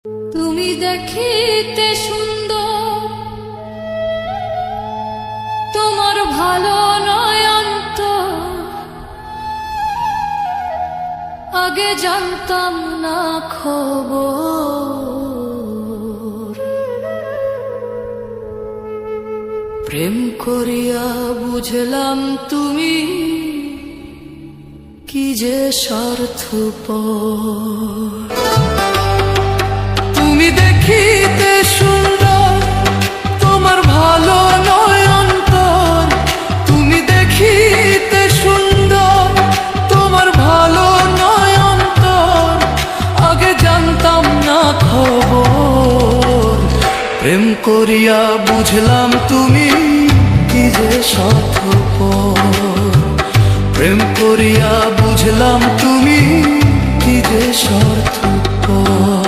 তুমি দেখিতে সুন্দর, তোমার ভালো নয় অন্তর, আগে জানতাম না খবর। প্রেম করিয়া বুঝলাম তুমি কি যে স্বার্থপর। তুমি দেখিতে সুন্দর, তোমার ভালো নয় অন্তর। তুমি দেখিতে সুন্দর, তোমার ভালো নয় অন্তর, আগে জানতাম না খবর। প্রেম করিয়া বুঝলাম তুমি কি যে স্বার্থপর। প্রেম করিয়া বুঝলাম তুমি কি যে স্বার্থপর।